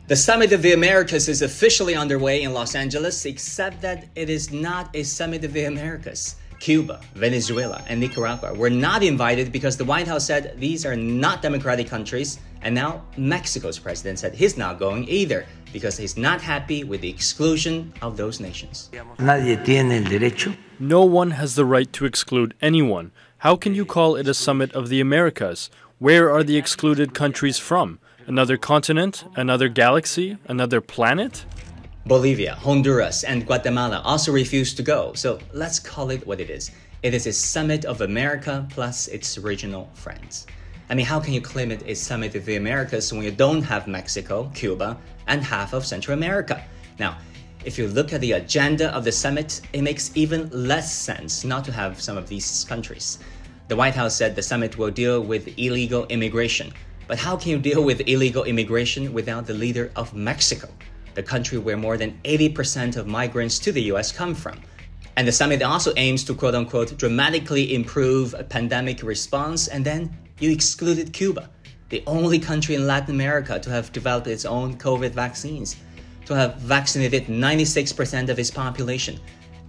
The Summit of the Americas is officially underway in Los Angeles, except that it is not a Summit of the Americas. Cuba, Venezuela, and Nicaragua were not invited because the White House said these are not democratic countries, and now Mexico's president said he's not going either because he's not happy with the exclusion of those nations. No one has the right to exclude anyone. How can you call it a Summit of the Americas? Where are the excluded countries from? Another continent? Another galaxy? Another planet? Bolivia, Honduras, and Guatemala also refused to go, so let's call it what it is. It is a Summit of America plus its regional friends. I mean, how can you claim it a Summit of the Americas when you don't have Mexico, Cuba, and half of Central America? Now, if you look at the agenda of the summit, it makes even less sense not to have some of these countries. The White House said the summit will deal with illegal immigration. But how can you deal with illegal immigration without the leader of Mexico, the country where more than 80% of migrants to the US come from? And the summit also aims to quote-unquote dramatically improve a pandemic response, and then you excluded Cuba, the only country in Latin America to have developed its own COVID vaccines, to have vaccinated 96% of its population,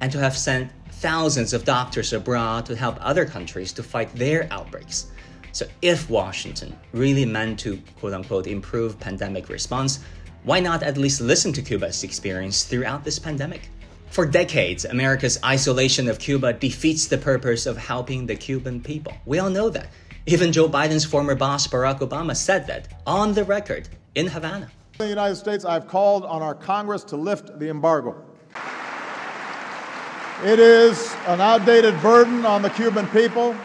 and to have sent thousands of doctors abroad to help other countries to fight their outbreaks. So if Washington really meant to quote-unquote improve pandemic response, why not at least listen to Cuba's experience throughout this pandemic? For decades, America's isolation of Cuba defeats the purpose of helping the Cuban people. We all know that. Even Joe Biden's former boss, Barack Obama, said that on the record in Havana. In the United States, I've called on our Congress to lift the embargo. It is an outdated burden on the Cuban people.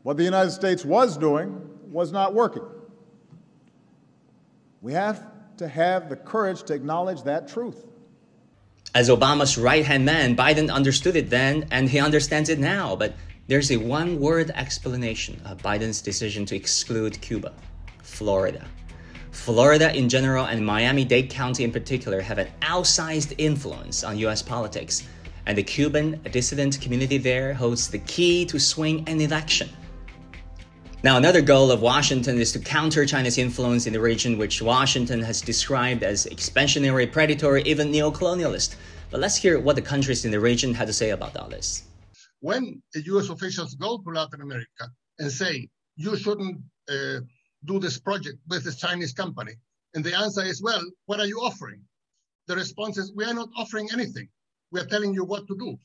What the United States was doing was not working. We have to have the courage to acknowledge that truth. As Obama's right-hand man, Biden understood it then, and he understands it now. But there's a one-word explanation of Biden's decision to exclude Cuba: Florida. Florida in general and Miami-Dade County in particular have an outsized influence on U.S. politics, and the Cuban dissident community there holds the key to swing an election. Now, another goal of Washington is to counter China's influence in the region, which Washington has described as expansionary, predatory, even neo-colonialist. But let's hear what the countries in the region had to say about all this. When U.S. officials go to Latin America and say, you shouldn't do this project with this Chinese company, and the answer is, well, what are you offering? The response is, we are not offering anything. We are telling you what to do.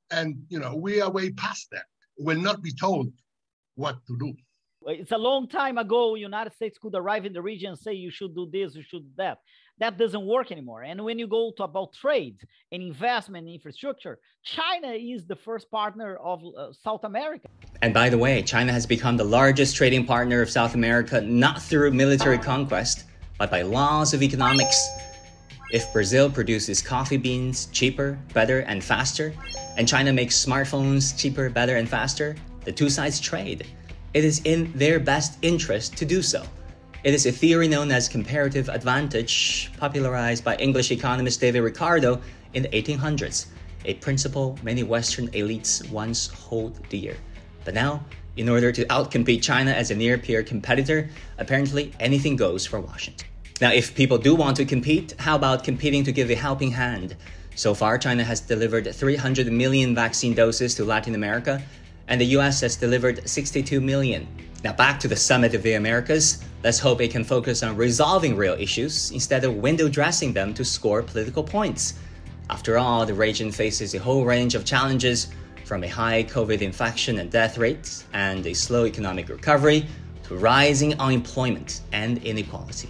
And, we are way past that. We'll not be told what to do. It's a long time ago, United States could arrive in the region and say, you should do this, you should do that. That doesn't work anymore. And when you go to about trade and investment in infrastructure, China is the first partner of South America. And by the way, China has become the largest trading partner of South America, not through military conquest, but by laws of economics. If Brazil produces coffee beans cheaper, better, and faster, and China makes smartphones cheaper, better, and faster, the two sides trade. It is in their best interest to do so. It is a theory known as comparative advantage, popularized by English economist David Ricardo in the 1800s, a principle many Western elites once hold dear. But now, in order to outcompete China as a near-peer competitor, apparently anything goes for Washington. Now, if people do want to compete, how about competing to give a helping hand? So far, China has delivered 300 million vaccine doses to Latin America, and the US has delivered 62 million. Now back to the Summit of the Americas, let's hope it can focus on resolving real issues instead of window dressing them to score political points. After all, the region faces a whole range of challenges, from a high COVID infection and death rates and a slow economic recovery to rising unemployment and inequality.